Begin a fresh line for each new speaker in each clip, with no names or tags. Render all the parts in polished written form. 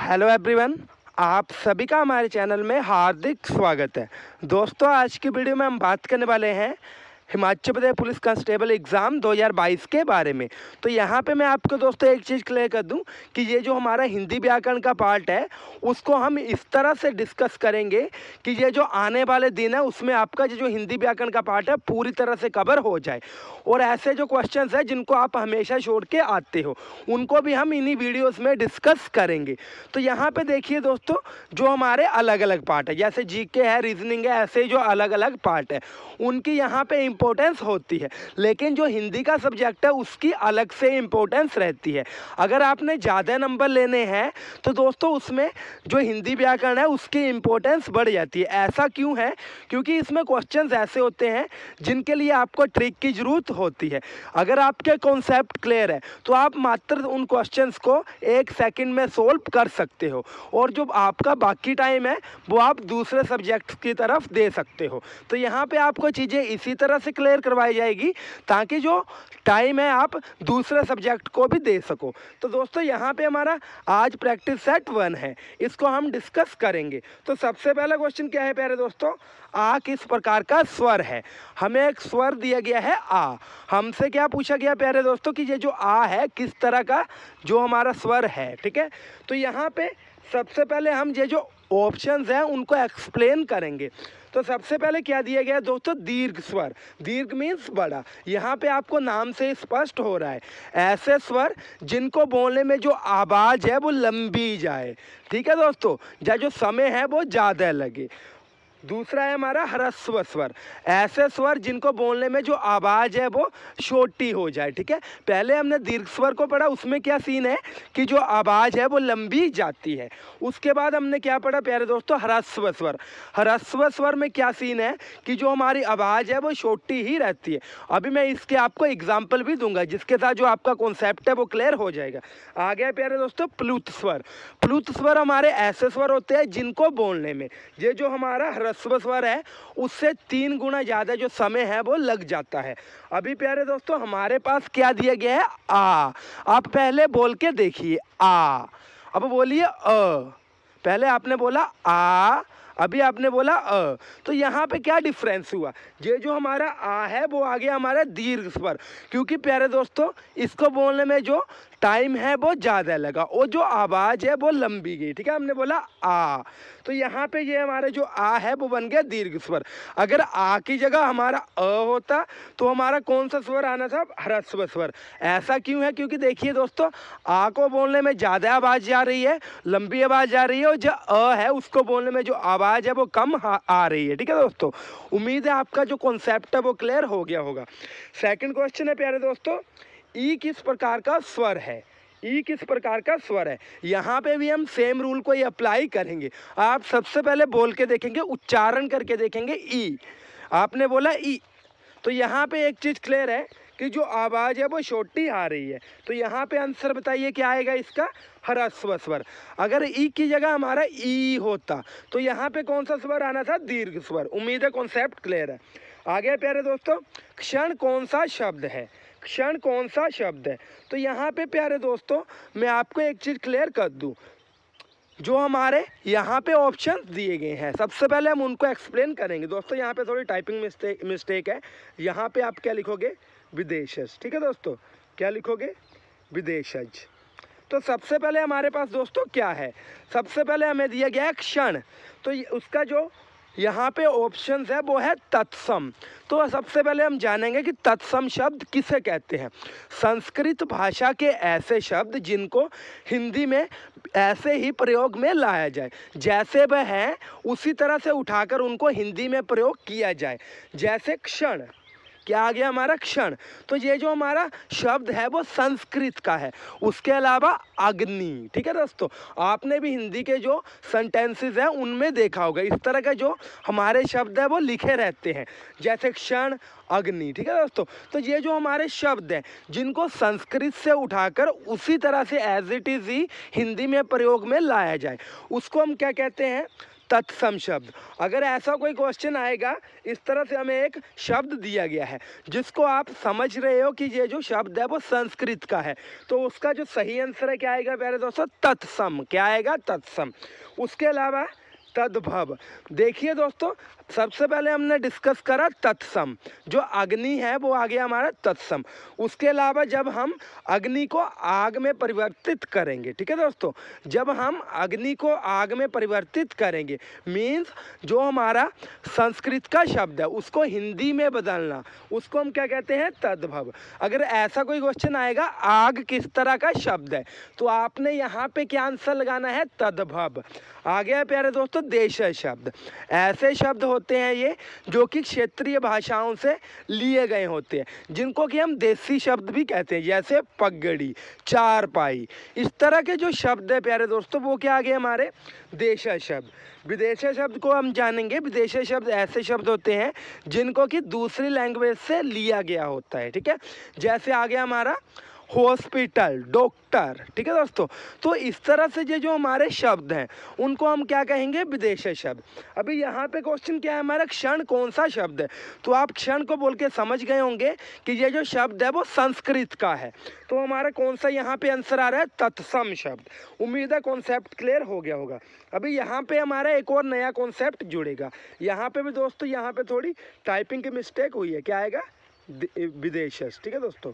Hello everyone, आप सभी का हमारे चैनल में हार्दिक स्वागत है। दोस्तों, आज की वीडियो में हम बात करने वाले हैं Himachal Pradesh police constable exam 2022 के बारे में। तो यहाँ पे मैं आपको दोस्तों एक चीज़ क्लियर कर दूं कि ये जो हमारा हिंदी व्याकरण का पार्ट है उसको हम इस तरह से डिस्कस करेंगे कि ये जो आने वाले दिन है उसमें आपका ये जो हिंदी व्याकरण का पार्ट है पूरी तरह से कवर हो जाए। और ऐसे जो क्वेश्चंस हैं जिनको आप हमेशा छोड़ के आते हो उनको भी हम इन्हीं वीडियोज़ में डिस्कस करेंगे। तो यहाँ पर देखिए दोस्तों, जो हमारे अलग अलग पार्ट है जैसे जीके है, रीजनिंग है, ऐसे जो अलग अलग पार्ट है उनकी यहाँ पे इम्पोर्टेंस होती है, लेकिन जो हिंदी का सब्जेक्ट है उसकी अलग से इम्पोर्टेंस रहती है। अगर आपने ज़्यादा नंबर लेने हैं तो दोस्तों उसमें जो हिंदी व्याकरण है उसकी इम्पोर्टेंस बढ़ जाती है। ऐसा क्यों है? क्योंकि इसमें क्वेश्चंस ऐसे होते हैं जिनके लिए आपको ट्रिक की ज़रूरत होती है। अगर आपके कॉन्सेप्ट क्लियर है तो आप मात्र उन क्वेश्चंस को 1 सेकंड में सोल्व कर सकते हो और जो आपका बाकी टाइम है वो आप दूसरे सब्जेक्ट की तरफ दे सकते हो। तो यहाँ पे आपको चीज़ें इसी तरह से क्लियर करवाई जाएगी ताकि जो टाइम है आप दूसरे सब्जेक्ट को भी दे सको। तो दोस्तों यहाँ पे हमारा आज प्रैक्टिस सेट 1 है, इसको हम डिस्कस करेंगे। तो सबसे पहला क्वेश्चन क्या है प्यारे दोस्तों? आ किस प्रकार का स्वर है? हमें एक स्वर दिया गया है आ। हमसे क्या पूछा गया प्यारे दोस्तों कि ये जो आ है किस तरह का जो हमारा स्वर है। ठीक है, तो यहाँ पे सबसे पहले हम ये जो ऑप्शंस हैं उनको एक्सप्लेन करेंगे। तो सबसे पहले क्या दिया गया है दोस्तों? दीर्घ स्वर। दीर्घ मीन्स बड़ा। यहाँ पे आपको नाम से स्पष्ट हो रहा है ऐसे स्वर जिनको बोलने में जो आवाज़ है वो लंबी जाए। ठीक है दोस्तों, या जो समय है वो ज़्यादा लगे। दूसरा है हमारा ह्रस्व स्वर। ऐसे स्वर जिनको बोलने में जो आवाज़ है वो छोटी हो जाए। ठीक है, पहले हमने दीर्घ स्वर को पढ़ा, उसमें क्या सीन है कि जो आवाज़ है वो लंबी जाती है। उसके बाद हमने क्या पढ़ा प्यारे दोस्तों? ह्रस्व स्वर। ह्रस्व स्वर में क्या सीन है कि जो हमारी आवाज़ है वो छोटी ही रहती है। अभी मैं इसके आपको एग्जाम्पल भी दूंगा जिसके साथ जो आपका कॉन्सेप्ट है वो क्लियर हो जाएगा। आ गया प्यारे दोस्तों प्लुत स्वर। प्लुत स्वर हमारे ऐसे स्वर होते हैं जिनको बोलने में ये जो हमारा ह्रस्व स्वर है उससे 3 गुना ज़्यादा जो समय है वो लग जाता है। अभी प्यारे दोस्तों हमारे पास क्या दिया गया है? आ। आप पहले बोल के देखिए आ। अब बोलिए अ। पहले आपने बोला आ, अभी आपने बोला अ। तो यहाँ पे क्या डिफरेंस हुआ? ये जो हमारा आ है वो आ गया हमारा दीर्घ स्वर, क्योंकि प्यारे दोस्तों इसको बोलने में जो टाइम है वो ज़्यादा लगा और जो आवाज़ है वो लंबी गई। ठीक है, हमने बोला आ, तो यहाँ पे ये हमारा जो आ है वो बन गया दीर्घ स्वर। अगर आ की जगह हमारा अ होता तो हमारा कौन सा स्वर आना था? ह्रस्व स्वर। ऐसा क्यों है? क्योंकि देखिए दोस्तों, आ को बोलने में ज़्यादा आवाज़ जा रही है, लंबी आवाज़ जा रही है, और जो अ है उसको बोलने में जो आवाज़ है वो कम आ रही है। ठीक है दोस्तों, उम्मीद है आपका जो कॉन्सेप्ट है वो क्लियर हो गया होगा। सेकंड क्वेश्चन है प्यारे दोस्तों, ई किस प्रकार का स्वर है? ई किस प्रकार का स्वर है? यहाँ पे भी हम सेम रूल को ही अप्लाई करेंगे। आप सबसे पहले बोल के देखेंगे, उच्चारण करके देखेंगे ई। आपने बोला ई, तो यहाँ पे एक चीज़ क्लियर है कि जो आवाज़ है वो छोटी आ रही है। तो यहाँ पे आंसर बताइए क्या आएगा इसका? ह्रस्व स्वर। अगर ई की जगह हमारा ई होता तो यहाँ पे कौन सा स्वर आना था? दीर्घ स्वर। उम्मीद है कॉन्सेप्ट क्लियर है। आगे प्यारे दोस्तों, क्षण कौन सा शब्द है? क्षण कौन सा शब्द है? तो यहाँ पे प्यारे दोस्तों मैं आपको एक चीज़ क्लियर कर दूँ, जो हमारे यहाँ पे ऑप्शन दिए गए हैं सबसे पहले हम उनको एक्सप्लेन करेंगे। दोस्तों यहाँ पे थोड़ी टाइपिंग मिस्टेक है। यहाँ पे आप क्या लिखोगे? विदेशज। ठीक है दोस्तों, क्या लिखोगे? विदेशज। तो सबसे पहले हमारे पास दोस्तों क्या है? सबसे पहले हमें दिया गया है क्षण। तो उसका जो यहाँ पे ऑप्शंस है वो है तत्सम। तो सबसे पहले हम जानेंगे कि तत्सम शब्द किसे कहते हैं। संस्कृत भाषा के ऐसे शब्द जिनको हिंदी में ऐसे ही प्रयोग में लाया जाए, जैसे वह हैं उसी तरह से उठाकर उनको हिंदी में प्रयोग किया जाए। जैसे क्षण, क्या आ गया हमारा? क्षण। तो ये जो हमारा शब्द है वो संस्कृत का है। उसके अलावा अग्नि। ठीक है दोस्तों, आपने भी हिंदी के जो सेंटेंसेस हैं उनमें देखा होगा इस तरह का जो हमारे शब्द है वो लिखे रहते हैं, जैसे क्षण, अग्नि। ठीक है दोस्तों, तो ये जो हमारे शब्द हैं जिनको संस्कृत से उठाकर उसी तरह से एज इट इज़ ही हिंदी में प्रयोग में लाया जाए उसको हम क्या कहते हैं? तत्सम शब्द। अगर ऐसा कोई क्वेश्चन आएगा, इस तरह से हमें एक शब्द दिया गया है जिसको आप समझ रहे हो कि ये जो शब्द है वो संस्कृत का है, तो उसका जो सही आंसर है क्या आएगा प्यारे दोस्तों? तत्सम। क्या आएगा? तत्सम। उसके अलावा तद्भव। देखिए दोस्तों, सबसे पहले हमने डिस्कस करा तत्सम, जो अग्नि है वो आ गया हमारा तत्सम। उसके अलावा जब हम अग्नि को आग में परिवर्तित करेंगे, ठीक है दोस्तों, जब हम अग्नि को आग में परिवर्तित करेंगे मीन्स जो हमारा संस्कृत का शब्द है उसको हिंदी में बदलना, उसको हम क्या कहते हैं? तद्भव। अगर ऐसा कोई क्वेश्चन आएगा आग किस तरह का शब्द है, तो आपने यहाँ पे क्या आंसर लगाना है? तद्भव। आ गया प्यारे दोस्तों देशज शब्द। ऐसे शब्द होते हैं ये जो कि क्षेत्रीय भाषाओं से लिए गए होते हैं, जिनको कि हम देसी शब्द भी कहते हैं, जैसे पगड़ी, चारपाई। इस तरह के जो शब्द है प्यारे दोस्तों वो क्या आ गए हमारे? देशज शब्द। विदेशी शब्द को हम जानेंगे। विदेशी शब्द ऐसे शब्द होते हैं जिनको कि दूसरी लैंग्वेज से लिया गया होता है, ठीक है। जैसे आ गया हमारा हॉस्पिटल, डॉक्टर, ठीक है दोस्तों। तो इस तरह से ये जो हमारे शब्द हैं उनको हम क्या कहेंगे? विदेशी शब्द। अभी यहाँ पे क्वेश्चन क्या है हमारा? क्षण कौन सा शब्द है? तो आप क्षण को बोल के समझ गए होंगे कि ये जो शब्द है वो संस्कृत का है, तो हमारा कौन सा यहाँ पे आंसर आ रहा है? तत्सम शब्द। उम्मीद है कॉन्सेप्ट क्लियर हो गया होगा। अभी यहाँ पे हमारा एक और नया कॉन्सेप्ट जुड़ेगा। यहाँ पे भी दोस्तों यहाँ पे थोड़ी टाइपिंग की मिस्टेक हुई है। क्या आएगा? विदेशज, ठीक है दोस्तों।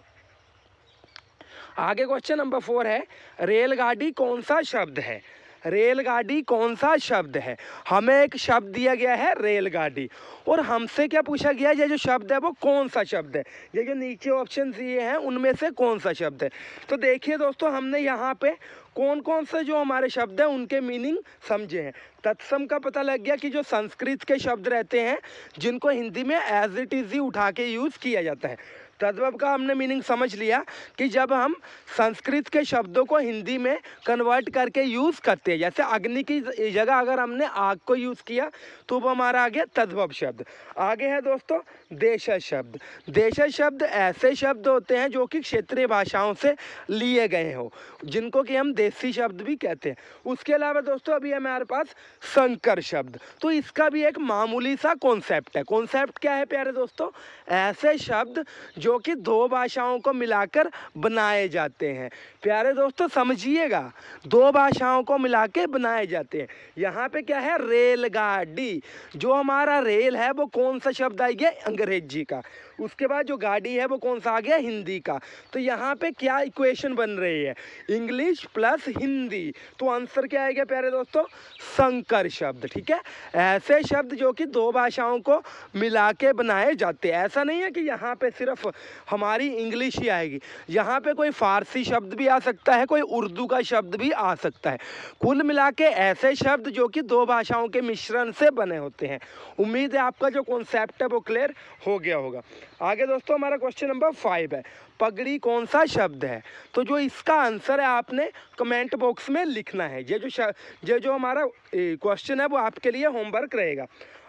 आगे क्वेश्चन नंबर 4 है, रेलगाड़ी कौन सा शब्द है? रेलगाड़ी कौन सा शब्द है? हमें एक शब्द दिया गया है रेलगाड़ी, और हमसे क्या पूछा गया है? ये जो शब्द है वो कौन सा शब्द है? ये जो नीचे ऑप्शन दिए हैं उनमें से कौन सा शब्द है? तो देखिए दोस्तों, हमने यहाँ पे कौन कौन से जो हमारे शब्द हैं उनके मीनिंग समझे हैं। तत्सम का पता लग गया कि जो संस्कृत के शब्द रहते हैं जिनको हिंदी में एज इट इज ही उठा के यूज़ किया जाता है। तद्भव का हमने मीनिंग समझ लिया कि जब हम संस्कृत के शब्दों को हिंदी में कन्वर्ट करके यूज़ करते हैं, जैसे अग्नि की जगह अगर हमने आग को यूज़ किया तो वो हमारा आ गया तद्भव शब्द। आगे है दोस्तों देशज शब्द। देशज शब्द ऐसे शब्द होते हैं जो कि क्षेत्रीय भाषाओं से लिए गए हो, जिनको कि हम देसी शब्द भी कहते हैं। उसके अलावा दोस्तों अभी हमारे पास संकर शब्द, तो इसका भी एक मामूली सा कॉन्सेप्ट है। कॉन्सेप्ट क्या है प्यारे दोस्तों? ऐसे शब्द जो कि दो भाषाओं को मिलाकर बनाए जाते हैं। प्यारे दोस्तों समझिएगा, दो भाषाओं को मिला के बनाए जाते हैं। यहाँ पे क्या है? रेलगाड़ी। जो हमारा रेल है वो कौन सा शब्द आ गया? अंग्रेजी का। उसके बाद जो गाड़ी है वो कौन सा आ गया? हिंदी का। तो यहाँ पे क्या इक्वेशन बन रही है? English plus Hindi. तो आंसर क्या आएगा प्यारे दोस्तों? संकर शब्द, ठीक है। ऐसे शब्द जो कि दो भाषाओं को मिला के बनाए जाते हैं। ऐसा नहीं है कि यहाँ पे सिर्फ हमारी इंग्लिश ही आएगी, यहाँ पे कोई फारसी शब्द भी आ सकता है, कोई उर्दू का शब्द भी आ सकता है। कुल मिला के ऐसे शब्द जो कि दो भाषाओं के मिश्रण से बने होते हैं। उम्मीद है आपका जो कॉन्सेप्ट है वो क्लियर हो गया होगा। आगे दोस्तों हमारा क्वेश्चन नंबर 5 है, पगड़ी कौन सा शब्द है? तो जो इसका आंसर है आपने कमेंट बॉक्स में लिखना है। ये जो हमारा क्वेश्चन है वो आपके लिए होमवर्क रहेगा।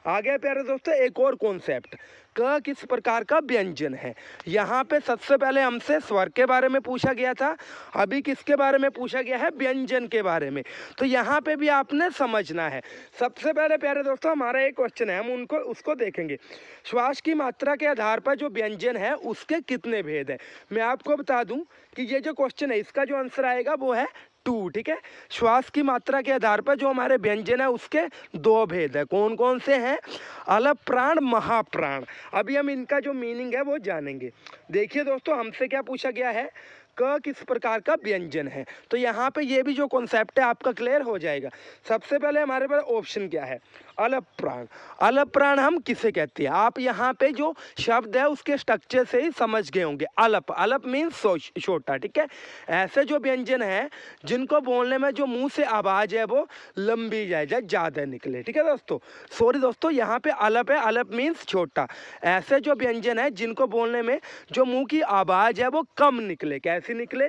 आगे प्यारे दोस्तों एक और कॉन्सेप्ट, क किस प्रकार का व्यंजन है? यहाँ पे सबसे पहले हमसे स्वर के बारे में पूछा गया था, अभी किसके बारे में पूछा गया है? व्यंजन के बारे में। तो यहाँ पे भी आपने समझना है। सबसे पहले प्यारे दोस्तों हमारा एक क्वेश्चन है, हम उसको देखेंगे। श्वास की मात्रा के आधार पर जो व्यंजन है उसके कितने भेद हैं? मैं आपको बता दूं कि ये जो क्वेश्चन है इसका जो आंसर आएगा वो है 2, ठीक है। श्वास की मात्रा के आधार पर जो हमारे व्यंजन है उसके 2 भेद है। कौन कौन से हैं? अलप प्राण, महाप्राण। अभी हम इनका जो मीनिंग है वो जानेंगे। देखिए दोस्तों हमसे क्या पूछा गया है? क किस प्रकार का व्यंजन है? तो यहाँ पे ये भी जो कॉन्सेप्ट है आपका क्लियर हो जाएगा। सबसे पहले हमारे पास ऑप्शन क्या है? अलप प्राण। अलप प्राण हम किसे कहते हैं? आप यहाँ पे जो शब्द है उसके स्ट्रक्चर से ही समझ गए होंगे। अलप, अलप मीन्स छोटा, ठीक है। ऐसे जो व्यंजन है जिनको बोलने में जो मुंह से आवाज़ है वो लंबी जाए, ज़्यादा निकले, ठीक है दोस्तों। सॉरी दोस्तों, यहाँ पे अलप है, अलप मीन्स छोटा। ऐसे जो व्यंजन है जिनको बोलने में जो मुंह की आवाज़ है वो कम निकले। कैसी निकले?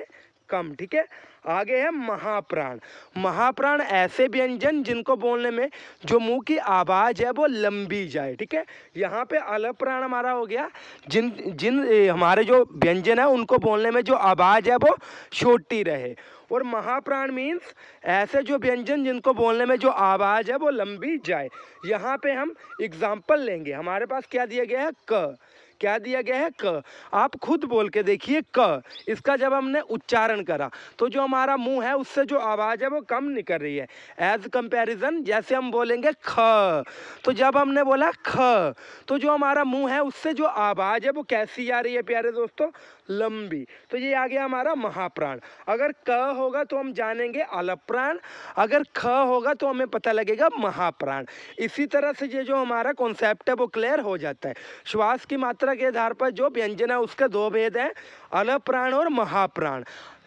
कम, ठीक है। आगे है महाप्राण। महाप्राण ऐसे व्यंजन जिनको बोलने में जो मुंह की आवाज़ है वो लंबी जाए, ठीक है। यहाँ पे अलप प्राण हमारा हो गया जिन हमारे जो व्यंजन है उनको बोलने में जो आवाज़ है वो छोटी रहे। और महाप्राण मीन्स ऐसे जो व्यंजन जिनको बोलने में जो आवाज़ है वो लंबी जाए। यहाँ पे हम एग्जाम्पल लेंगे। हमारे पास क्या दिया गया है, क। क्या दिया गया है, क। आप खुद बोल के देखिए क। इसका जब हमने उच्चारण करा तो जो हमारा मुंह है उससे जो आवाज़ है वो कम निकल रही है एज कंपैरिजन जैसे हम बोलेंगे ख। तो जब हमने बोला ख तो जो हमारा मुंह है उससे जो आवाज़ है वो कैसी आ रही है प्यारे दोस्तों, लंबी। तो ये आ गया हमारा महाप्राण। अगर क होगा तो हम जानेंगे अलप्राण, अगर ख होगा तो हमें पता लगेगा महाप्राण। इसी तरह से ये जो हमारा कॉन्सेप्ट है वो क्लियर हो जाता है। श्वास की मात्रा के आधार पर जो व्यंजन है उसके दो भेद हैं, अलप्राण और महाप्राण।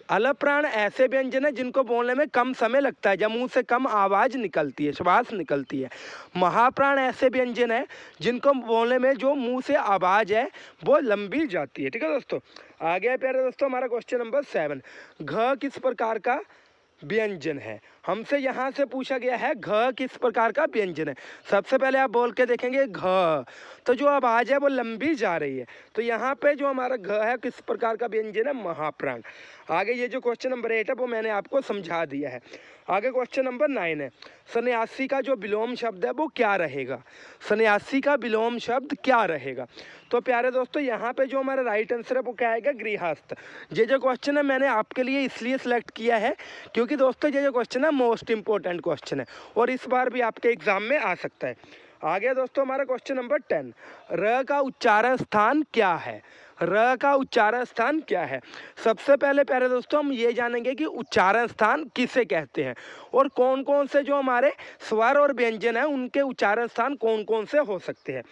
अलप्राण ऐसे व्यंजन है जिनको बोलने में कम समय लगता है, जब मुंह से कम आवाज़ निकलती है, श्वास निकलती है। महाप्राण ऐसे व्यंजन है जिनको बोलने में जो मुंह से आवाज़ है वो लंबी जाती है। ठीक है दोस्तों, आ गया प्यारे दोस्तों हमारा क्वेश्चन नंबर 7। घ किस प्रकार का व्यंजन है? हमसे यहाँ से पूछा गया है घ किस प्रकार का व्यंजन है। सबसे पहले आप बोल के देखेंगे घ, तो जो आवाज़ है वो लंबी जा रही है। तो यहाँ पे जो हमारा घ है किस प्रकार का व्यंजन है, महाप्राण। आगे ये जो क्वेश्चन नंबर 8 है वो मैंने आपको समझा दिया है। आगे क्वेश्चन नंबर 9 है, सन्यासी का जो विलोम शब्द है वो क्या रहेगा? सन्यासी का विलोम शब्द क्या रहेगा? तो प्यारे दोस्तों यहाँ पे जो हमारा राइट आंसर है वो क्या आएगा, गृहस्थ। ये जो क्वेश्चन है मैंने आपके लिए इसलिए सिलेक्ट किया है क्योंकि दोस्तों ये जो क्वेश्चन है मोस्ट इंपॉर्टेंट क्वेश्चन है और इस बार भी आपके एग्जाम में आ सकता है। आ गया दोस्तों हमारा क्वेश्चन नंबर 10। र का उच्चारण स्थान क्या है? र का उच्चारण स्थान क्या है? सबसे पहले प्यारे दोस्तों हम ये जानेंगे कि उच्चारण स्थान किसे कहते हैं और कौन कौन से जो हमारे स्वर और व्यंजन है उनके उच्चारण स्थान कौन कौन से हो सकते हैं।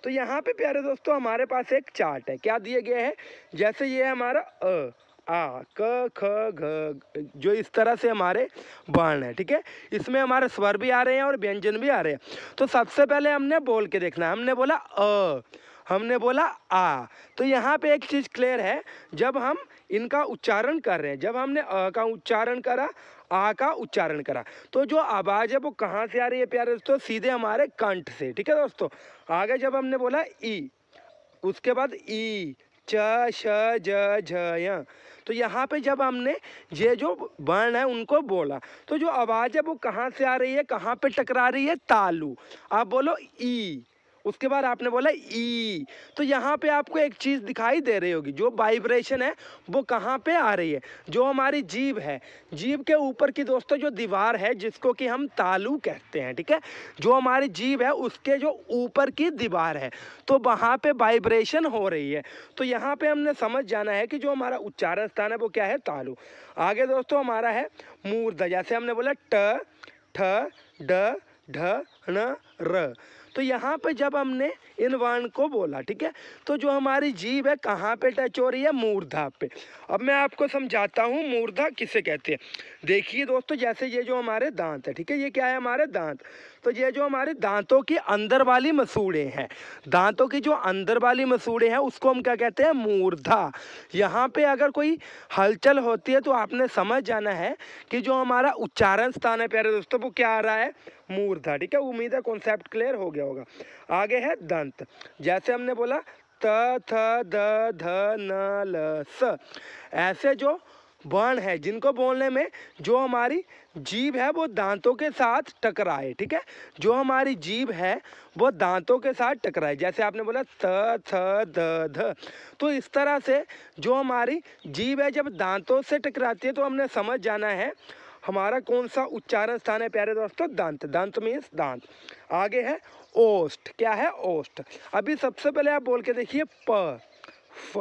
तो यहाँ पे प्यारे दोस्तों हमारे पास एक चार्ट है, क्या दिए गए हैं, जैसे ये है हमारा अ, आ, क, ख, घ, जो इस तरह से हमारे वर्ण है। ठीक है, इसमें हमारे स्वर भी आ रहे हैं और व्यंजन भी आ रहे हैं। तो सबसे पहले हमने बोल के देखना है। हमने बोला अ, हमने बोला आ, तो यहाँ पे एक चीज़ क्लियर है, जब हम इनका उच्चारण कर रहे हैं, जब हमने अ का उच्चारण करा, आ का उच्चारण करा, तो जो आवाज़ है वो कहाँ से आ रही है प्यारे दोस्तों, सीधे हमारे कंठ से। ठीक है दोस्तों, आगे जब हमने बोला ई, उसके बाद ई, च, श, ज, झ, य, तो यहाँ पे जब हमने ये जो वर्ण है उनको बोला तो जो आवाज़ है वो कहाँ से आ रही है, कहाँ पे टकरा रही है, तालु। आप बोलो ई, उसके बाद आपने बोला ई, तो यहाँ पे आपको एक चीज़ दिखाई दे रही होगी, जो वाइब्रेशन है वो कहाँ पे आ रही है, जो हमारी जीभ है, जीभ के ऊपर की दोस्तों जो दीवार है जिसको कि हम तालु कहते हैं। ठीक है, जो हमारी जीभ है उसके जो ऊपर की दीवार है तो वहाँ पे वाइब्रेशन हो रही है। तो यहाँ पे हमने समझ जाना है कि जो हमारा उच्चारण स्थान है वो क्या है, तालु। आगे दोस्तों हमारा है मूर्धा, जैसे हमने बोला ट, ठ, ड, ढ, ण, र, तो यहाँ पे जब हमने इन वर्ण को बोला, ठीक है, तो जो हमारी जीभ है कहाँ पे टच हो रही है, मूर्धा पे। अब मैं आपको समझाता हूँ मूर्धा किसे कहते हैं। देखिए दोस्तों, जैसे ये जो हमारे दांत है, ठीक है, ये क्या है, हमारे दांत, तो ये जो हमारे दांतों की अंदर वाली मसूड़े हैं, दांतों की जो अंदर वाली मसूड़े हैं उसको हम क्या कहते हैं, मूर्धा। यहाँ पे अगर कोई हलचल होती है तो आपने समझ जाना है कि जो हमारा उच्चारण स्थान है प्यारे दोस्तों वो क्या आ रहा है, मूर्धा। ठीक है, उम्मीद है कॉन्सेप्ट क्लियर हो गया होगा। आगे है दंत, जैसे हमने बोला त, थ, द, ध, न, ल, स, ऐसे जो वर्ण है जिनको बोलने में जो हमारी जीभ है वो दांतों के साथ टकराए। ठीक है, जो हमारी जीभ है वो दांतों के साथ टकराए, जैसे आपने बोला त, थ, द, ध, तो इस तरह से जो हमारी जीभ है जब दांतों से टकराती है तो हमने समझ जाना है हमारा कौन सा उच्चारण स्थान है प्यारे दोस्तों, दांत। दांत मीन्स दांत। आगे है ओष्ठ, क्या है, ओष्ठ। अभी सबसे पहले आप बोल के देखिए प, फ,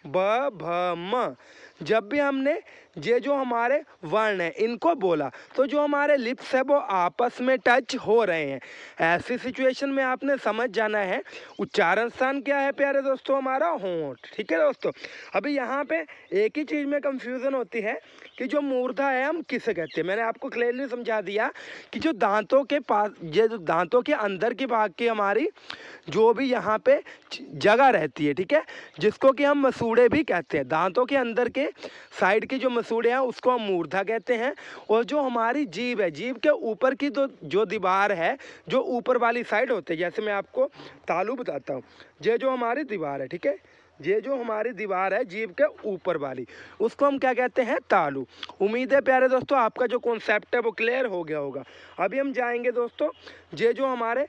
ब, भ, म, जब भी हमने ये जो हमारे वर्ण है इनको बोला तो जो हमारे लिप्स है वो आपस में टच हो रहे हैं। ऐसी सिचुएशन में आपने समझ जाना है उच्चारण स्थान क्या है प्यारे दोस्तों, हमारा होंठ। ठीक है दोस्तों, अभी यहाँ पे एक ही चीज़ में कंफ्यूजन होती है कि जो मूर्धा है हम किसे कहते हैं। मैंने आपको क्लियरली समझा दिया कि जो दांतों के पास, ये जो दांतों के अंदर की भाग की हमारी जो भी यहाँ पे जगह रहती है, ठीक है, जिसको कि हम मसूड़े भी कहते हैं, दांतों के अंदर के साइड की जो मसूड़े हैं उसको हम मूर्धा कहते हैं। और जो हमारी जीभ है, जीभ के ऊपर की जो दीवार है, जो ऊपर वाली साइड होती है, जैसे मैं आपको तालु बताता हूँ, ये जो हमारी दीवार है, ठीक है, ये जो हमारी दीवार है जीभ के ऊपर वाली, उसको हम क्या कहते हैं? तालू। उम्मीद है प्यारे दोस्तों आपका जो कॉन्सेप्ट है वो क्लियर हो गया होगा। अभी हम जाएंगे दोस्तों ये जो हमारे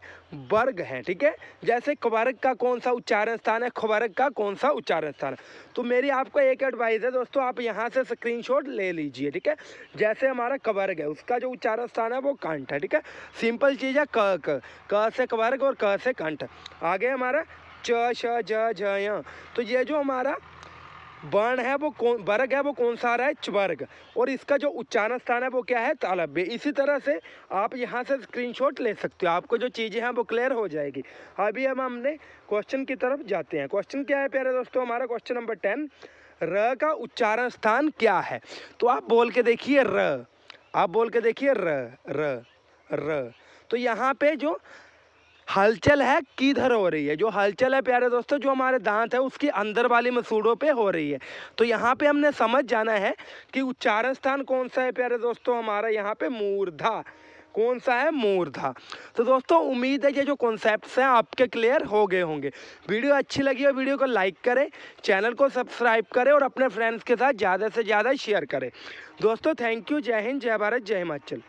वर्ग हैं, ठीक है, जैसे कवर्ग का कौन सा उच्चारण स्थान है, खवर्ग का कौन सा उच्चारण स्थान है। तो मेरी आपको एक एडवाइस है दोस्तों, आप यहाँ से स्क्रीनशॉट ले लीजिए, ठीक है। जैसे हमारा कवर्ग है उसका जो उच्चारण स्थान है वो कंठ है, ठीक है। सिंपल चीज़ है, क से कवर्ग और क से कंठ। आगे हमारा च श ज झ य। तो ये जो हमारा वर्ण है वो वर्ग है वो कौन सा आ रहा है? च्वर्ग। और इसका जो उच्चारण स्थान है वो क्या है? तालव्य। इसी तरह से आप यहाँ से स्क्रीनशॉट ले सकते हो, आपको जो चीज़ें हैं वो क्लियर हो जाएगी। अभी हम हमने क्वेश्चन की तरफ जाते हैं। क्वेश्चन क्या है प्यारे दोस्तों? हमारा क्वेश्चन नंबर 10, र का उच्चारण स्थान क्या है? तो आप बोल के देखिए र, आप बोल के देखिए र र र। तो यहाँ पे जो हलचल है किधर हो रही है? जो हलचल है प्यारे दोस्तों जो हमारे दांत है उसकी अंदर वाली मसूड़ों पे हो रही है। तो यहाँ पे हमने समझ जाना है कि उच्चारण स्थान कौन सा है प्यारे दोस्तों? हमारा यहाँ पे मूर्धा। कौन सा है? मूर्धा। तो दोस्तों उम्मीद है ये जो कॉन्सेप्ट्स हैं आपके क्लियर हो गए होंगे। वीडियो अच्छी लगी हो वीडियो को लाइक करें, चैनल को सब्सक्राइब करें और अपने फ्रेंड्स के साथ ज़्यादा से ज़्यादा शेयर करें। दोस्तों थैंक यू। जय हिंद, जय भारत, जय हिमाचल।